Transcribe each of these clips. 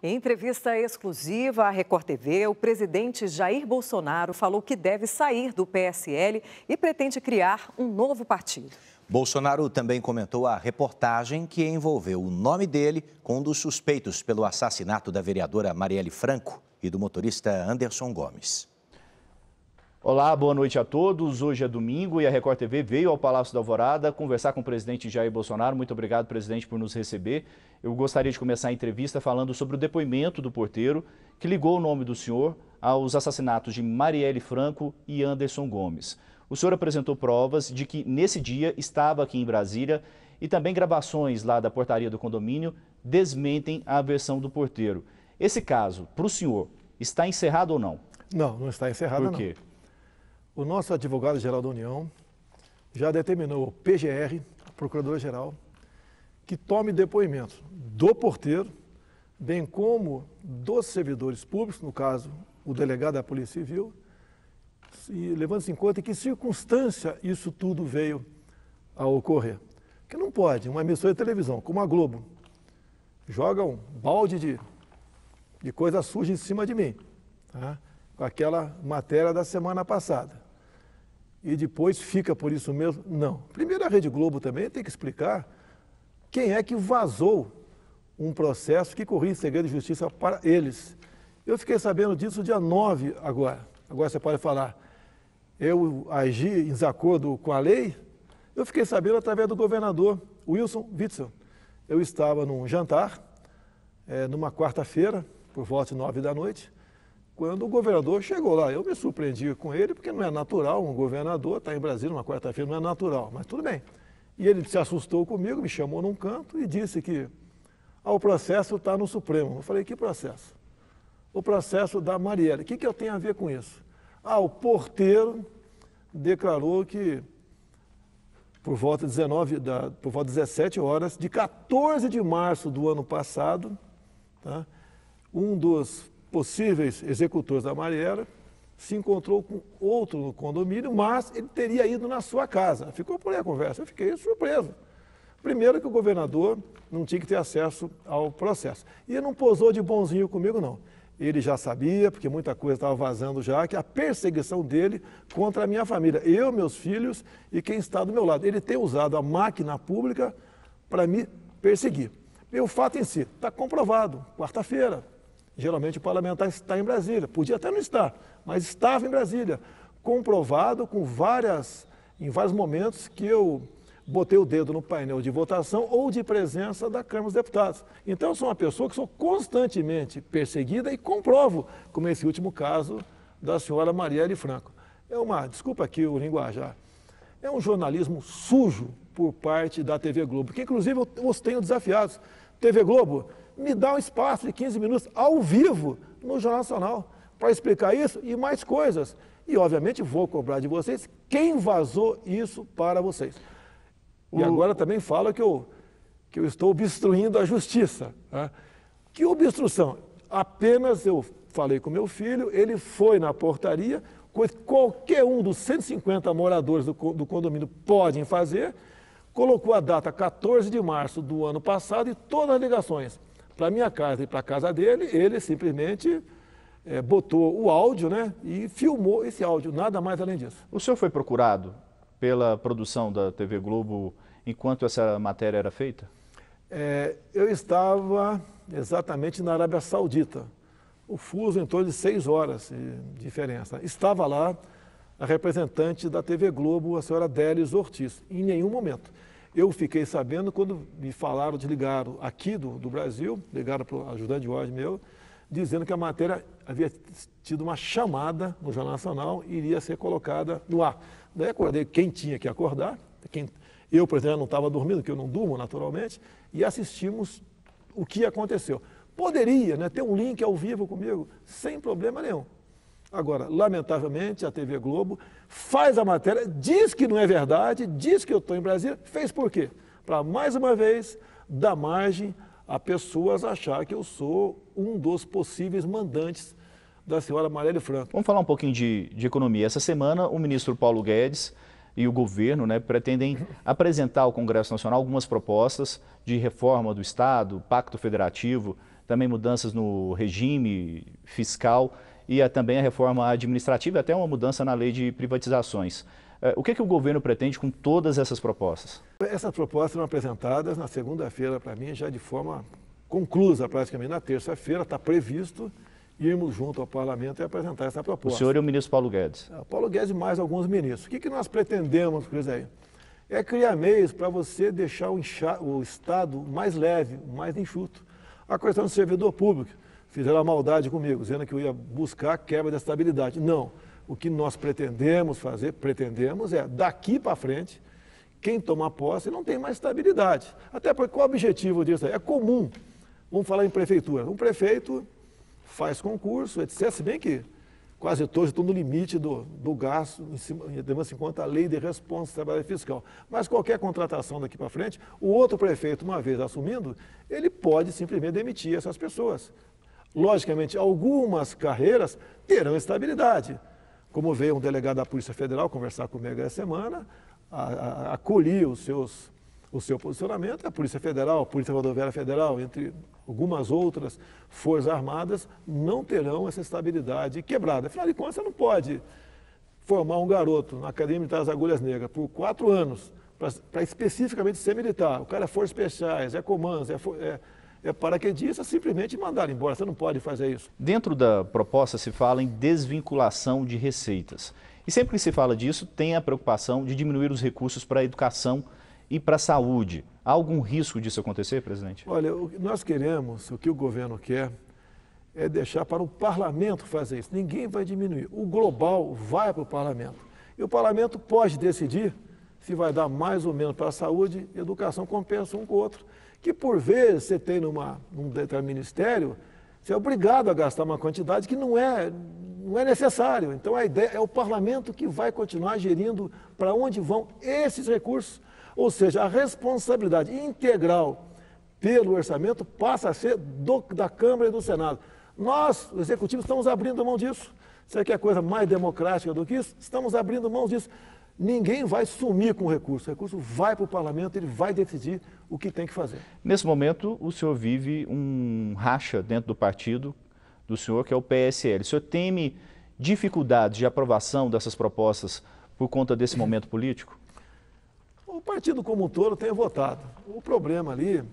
Em entrevista exclusiva à Record TV, o presidente Jair Bolsonaro falou que deve sair do PSL e pretende criar um novo partido. Bolsonaro também comentou a reportagem que envolveu o nome dele com um dos suspeitos pelo assassinato da vereadora Marielle Franco e do motorista Anderson Gomes. Olá, boa noite a todos. Hoje é domingo e a Record TV veio ao Palácio da Alvorada conversar com o presidente Jair Bolsonaro. Muito obrigado, presidente, por nos receber. Eu gostaria de começar a entrevista falando sobre o depoimento do porteiro que ligou o nome do senhor aos assassinatos de Marielle Franco e Anderson Gomes. O senhor apresentou provas de que nesse dia estava aqui em Brasília e também gravações lá da portaria do condomínio desmentem a versão do porteiro. Esse caso, para o senhor, está encerrado ou não? Não, não está encerrado, não. Por quê? O nosso advogado-geral da União já determinou ao PGR, Procurador-Geral, que tome depoimento do porteiro, bem como dos servidores públicos, no caso, o delegado da Polícia Civil, e levando-se em conta em que circunstância isso tudo veio a ocorrer. Porque não pode, uma emissora de televisão, como a Globo, joga um balde de coisa suja em cima de mim, tá? Com aquela matéria da semana passada. E depois fica por isso mesmo? Não. Primeiro, a Rede Globo também tem que explicar quem é que vazou um processo que corria em segredo de justiça para eles. Eu fiquei sabendo disso dia 9 agora. Agora você pode falar, eu agi em desacordo com a lei? Eu fiquei sabendo através do governador Wilson Witzel. Eu estava num jantar, numa quarta-feira, por volta de 9 da noite, quando o governador chegou lá. Eu me surpreendi com ele, porque não é natural um governador estar em Brasília numa quarta-feira, não é natural, mas tudo bem. E ele se assustou comigo, me chamou num canto e disse que o processo está no Supremo. Eu falei, que processo? O processo da Marielle. O que eu tenho a ver com isso? O porteiro declarou que por volta de 17 horas, de 14 de março do ano passado, tá, um dos possíveis executores da Marielle se encontrou com outro no condomínio, mas ele teria ido na sua casa. Ficou por aí a conversa, eu fiquei surpreso. Primeiro que o governador não tinha que ter acesso ao processo. E ele não posou de bonzinho comigo, não. Ele já sabia, porque muita coisa estava vazando já, que a perseguição dele contra a minha família, eu, meus filhos e quem está do meu lado. Ele tem usado a máquina pública para me perseguir. E o fato em si está comprovado, quarta-feira. Geralmente o parlamentar está em Brasília, podia até não estar, mas estava em Brasília, comprovado em vários momentos que eu botei o dedo no painel de votação ou de presença da Câmara dos Deputados. Então eu sou uma pessoa que sou constantemente perseguida e comprovo, como esse último caso da senhora Marielle Franco. Desculpa aqui o linguajar, é um jornalismo sujo por parte da TV Globo, que inclusive eu os tenho desafiados. TV Globo, me dá um espaço de 15 minutos ao vivo no Jornal Nacional para explicar isso e mais coisas. E, obviamente, vou cobrar de vocês quem vazou isso para vocês. E agora também fala que eu estou obstruindo a justiça. Tá? Que obstrução? Apenas eu falei com meu filho, ele foi na portaria, coisa que qualquer um dos 150 moradores do condomínio podem fazer, colocou a data 14 de março do ano passado e todas as ligações para a minha casa e para a casa dele, ele simplesmente botou o áudio, né, e filmou esse áudio, nada mais além disso. O senhor foi procurado pela produção da TV Globo enquanto essa matéria era feita? Eu estava exatamente na Arábia Saudita, o fuso em torno de 6 horas de diferença. Estava lá a representante da TV Globo, a senhora Délis Ortiz, em nenhum momento. Eu fiquei sabendo quando me falaram, desligaram aqui do Brasil, ligaram para o ajudante de ordem meu, dizendo que a matéria havia tido uma chamada no Jornal Nacional e iria ser colocada no ar. Daí acordei quem tinha que acordar, eu, por exemplo, não estava dormindo, porque eu não durmo naturalmente, e assistimos o que aconteceu. Poderia, né, ter um link ao vivo comigo, sem problema nenhum. Agora, lamentavelmente, a TV Globo faz a matéria, diz que não é verdade, diz que eu estou em Brasília, fez por quê? Para, mais uma vez, dar margem a pessoas achar que eu sou um dos possíveis mandantes da senhora Marielle Franco. Vamos falar um pouquinho de economia. Essa semana, o ministro Paulo Guedes e o governo, né, pretendem apresentar ao Congresso Nacional algumas propostas de reforma do Estado, pacto federativo, também mudanças no regime fiscal e também a reforma administrativa, até uma mudança na lei de privatizações. O que o governo pretende com todas essas propostas? Essas propostas foram apresentadas na segunda-feira para mim, já de forma conclusa praticamente. Na terça-feira está previsto irmos junto ao parlamento e apresentar essa proposta. O senhor e o ministro Paulo Guedes. Paulo Guedes e mais alguns ministros. O que nós pretendemos com isso aí? É criar meios para você deixar o Estado mais leve, mais enxuto. A questão do servidor público. Fizeram a maldade comigo, dizendo que eu ia buscar a quebra da estabilidade. Não. O que nós pretendemos é, daqui para frente, quem tomar posse não tem mais estabilidade. Até porque qual é o objetivo disso aí? É comum. Vamos falar em prefeitura. Um prefeito faz concurso, etc. Se bem que quase todos estão no limite do gasto, levando-se em conta a lei de responsabilidade fiscal. Mas qualquer contratação daqui para frente, o outro prefeito, uma vez assumindo, ele pode simplesmente demitir essas pessoas. Logicamente, algumas carreiras terão estabilidade. Como veio um delegado da Polícia Federal conversar comigo essa semana, acolhi o seu posicionamento, a Polícia Federal, a Polícia Rodoviária Federal, entre algumas outras forças armadas, não terão essa estabilidade quebrada. Afinal de contas, você não pode formar um garoto na Academia Militar das Agulhas Negras por 4 anos para especificamente ser militar. O cara é forças especiais, é comandos, é paraquedista, simplesmente mandar embora. Você não pode fazer isso. Dentro da proposta se fala em desvinculação de receitas. E sempre que se fala disso, tem a preocupação de diminuir os recursos para a educação e para a saúde. Há algum risco disso acontecer, presidente? Olha, nós queremos, o que o governo quer, é deixar para o parlamento fazer isso. Ninguém vai diminuir. O global vai para o parlamento. E o parlamento pode decidir se vai dar mais ou menos para a saúde e educação, compensa um com o outro. Que por vezes você tem num determinado ministério, você é obrigado a gastar uma quantidade que não é necessário. Então a ideia é o parlamento que vai continuar gerindo para onde vão esses recursos. Ou seja, a responsabilidade integral pelo orçamento passa a ser da Câmara e do Senado. Nós, os executivos, estamos abrindo mão disso. Você quer coisa mais democrática do que isso? Estamos abrindo mão disso. Ninguém vai sumir com o recurso vai para o parlamento, ele vai decidir o que tem que fazer. Nesse momento, o senhor vive um racha dentro do partido do senhor, que é o PSL. O senhor teme dificuldades de aprovação dessas propostas por conta desse momento político? O partido como um todo tem votado. O problema ali,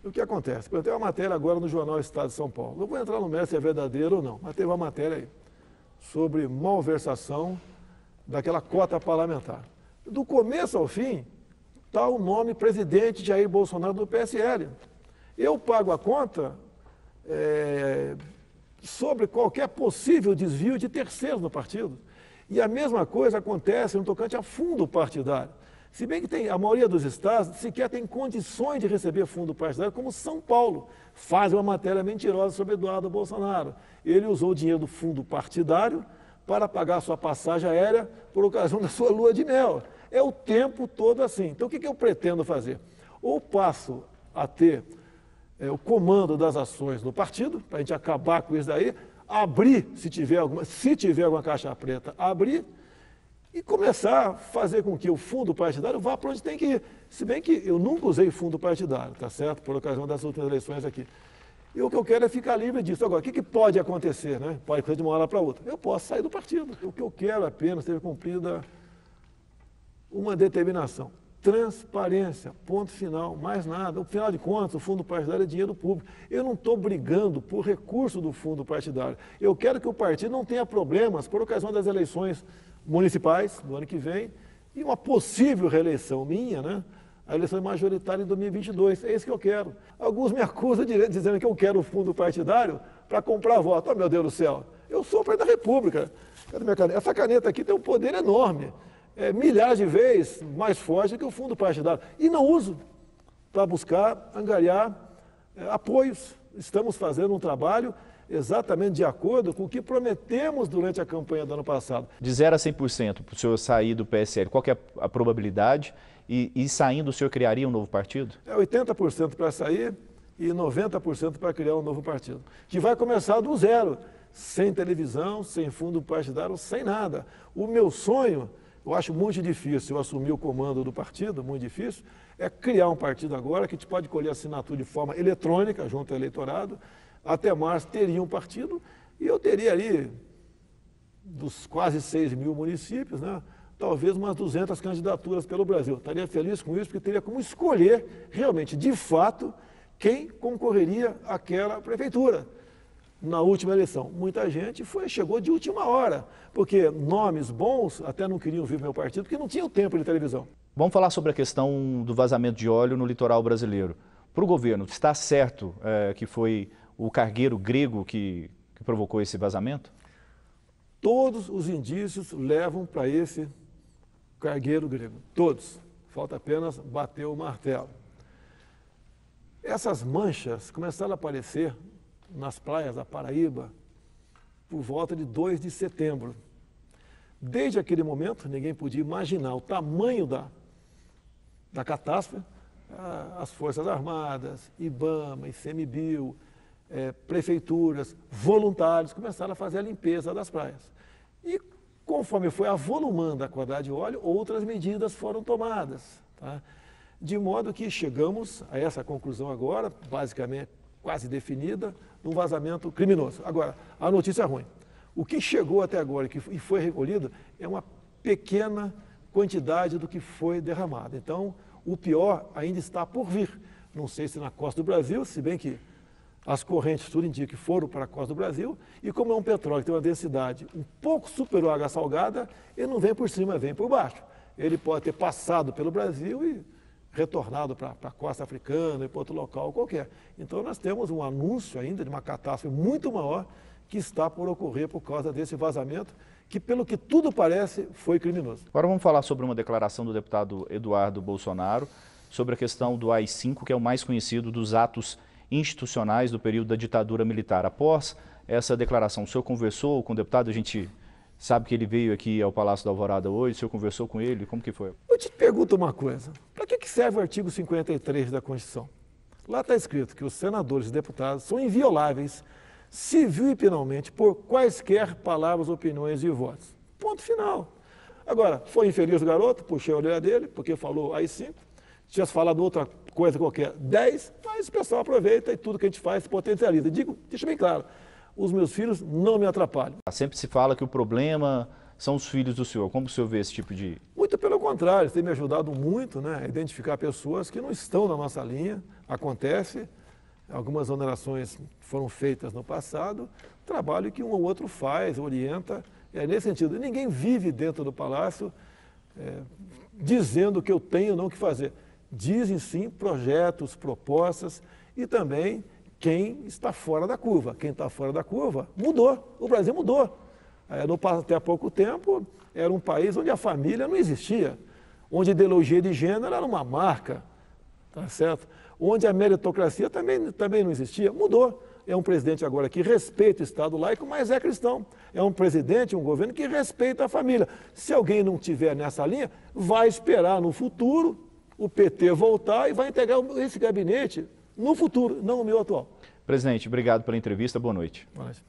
o que acontece? Eu tenho uma matéria agora no jornal Estado de São Paulo. Não vou entrar no mérito se é verdadeiro ou não, mas teve uma matéria aí sobre malversação daquela cota parlamentar. Do começo ao fim, está o nome presidente Jair Bolsonaro do PSL. Eu pago a conta sobre qualquer possível desvio de terceiros no partido. E a mesma coisa acontece no tocante a fundo partidário. Se bem que a maioria dos estados sequer tem condições de receber fundo partidário, como São Paulo faz uma matéria mentirosa sobre Eduardo Bolsonaro. Ele usou o dinheiro do fundo partidário para pagar a sua passagem aérea por ocasião da sua lua de mel. É o tempo todo assim. Então, o que eu pretendo fazer? Ou passo a ter o comando das ações do partido, para a gente acabar com isso daí, abrir, se tiver alguma caixa preta, abrir e começar a fazer com que o fundo partidário vá para onde tem que ir. Se bem que eu nunca usei fundo partidário, tá certo? Por ocasião das últimas eleições aqui. E o que eu quero é ficar livre disso. Agora, o que pode acontecer, né? Pode acontecer de uma hora para outra. Eu posso sair do partido. O que eu quero apenas ter cumprida uma determinação. Transparência, ponto final, mais nada. Afinal de contas, o fundo partidário é dinheiro público. Eu não estou brigando por recurso do fundo partidário. Eu quero que o partido não tenha problemas por ocasião das eleições municipais do ano que vem e uma possível reeleição minha, né? A eleição majoritária em 2022. É isso que eu quero. Alguns me acusam dizendo que eu quero o fundo partidário para comprar voto. Oh, meu Deus do céu, eu sou o presidente da República. Cadê minha caneta? Essa caneta aqui tem um poder enorme. Milhares de vezes mais forte que o fundo partidário. E não uso para buscar angariar apoios. Estamos fazendo um trabalho exatamente de acordo com o que prometemos durante a campanha do ano passado. De 0 a 100% para o senhor sair do PSL, qual que é a probabilidade? E saindo, o senhor criaria um novo partido? 80% para sair e 90% para criar um novo partido. Que vai começar do zero, sem televisão, sem fundo partidário, sem nada. O meu sonho eu acho muito difícil eu assumir o comando do partido, muito difícil, é criar um partido agora que a gente pode colher assinatura de forma eletrônica junto ao eleitorado. Até março teria um partido e eu teria ali, dos quase 6 mil municípios, né, talvez umas 200 candidaturas pelo Brasil. Estaria feliz com isso, porque teria como escolher realmente, de fato, quem concorreria àquela prefeitura. Na última eleição, muita gente chegou de última hora, porque nomes bons até não queriam vir para o meu partido, porque não tinham tempo de televisão. Vamos falar sobre a questão do vazamento de óleo no litoral brasileiro. Para o governo, está certo que foi o cargueiro grego que provocou esse vazamento? Todos os indícios levam para esse cargueiro grego, todos. Falta apenas bater o martelo. Essas manchas começaram a aparecer nas praias da Paraíba por volta de 2 de setembro. Desde aquele momento, ninguém podia imaginar o tamanho da catástrofe. As Forças Armadas, IBAMA, ICMBio, prefeituras, voluntários começaram a fazer a limpeza das praias. E conforme foi avolumando a quantidade de óleo, outras medidas foram tomadas. Tá? De modo que chegamos a essa conclusão agora, basicamente quase definida, num vazamento criminoso. Agora, a notícia ruim. O que chegou até agora e foi recolhido é uma pequena quantidade do que foi derramado. Então, o pior ainda está por vir. Não sei se na costa do Brasil, se bem que as correntes, tudo indica que foram para a costa do Brasil, e como é um petróleo que tem uma densidade um pouco superior à água salgada, ele não vem por cima, vem por baixo. Ele pode ter passado pelo Brasil e retornado para a costa africana e para outro local qualquer. Então nós temos um anúncio ainda de uma catástrofe muito maior que está por ocorrer por causa desse vazamento, que pelo que tudo parece foi criminoso. Agora vamos falar sobre uma declaração do deputado Eduardo Bolsonaro sobre a questão do AI-5, que é o mais conhecido dos atos institucionais do período da ditadura militar. Após essa declaração, o senhor conversou com o deputado? A gente sabe que ele veio aqui ao Palácio da Alvorada hoje, o senhor conversou com ele, como que foi? Eu te pergunto uma coisa, para que serve o artigo 53 da Constituição? Lá está escrito que os senadores e deputados são invioláveis, civil e penalmente, por quaisquer palavras, opiniões e votos. Ponto final. Agora, foi infeliz o garoto, puxei a orelha dele, porque falou AI-5, tivesse falado outra coisa qualquer, 10, mas o pessoal aproveita e tudo que a gente faz se potencializa. Digo, deixa bem claro, os meus filhos não me atrapalham. Sempre se fala que o problema são os filhos do senhor. Como o senhor vê esse tipo de... Muito pelo contrário, tem me ajudado muito, né, a identificar pessoas que não estão na nossa linha. Acontece, algumas onerações foram feitas no passado, trabalho que um ou outro faz, orienta, é nesse sentido. Ninguém vive dentro do Palácio dizendo o que eu tenho ou não que fazer. Dizem sim projetos, propostas e também quem está fora da curva. Quem está fora da curva mudou, o Brasil mudou. Até há pouco tempo era um país onde a família não existia, onde a ideologia de gênero era uma marca, tá certo? Onde a meritocracia também não existia, mudou. É um presidente agora que respeita o Estado laico, mas é cristão. É um presidente, um governo que respeita a família. Se alguém não estiver nessa linha, vai esperar no futuro o PT voltar e vai integrar esse gabinete no futuro, não no meu atual. Presidente, obrigado pela entrevista, boa noite. Boa noite.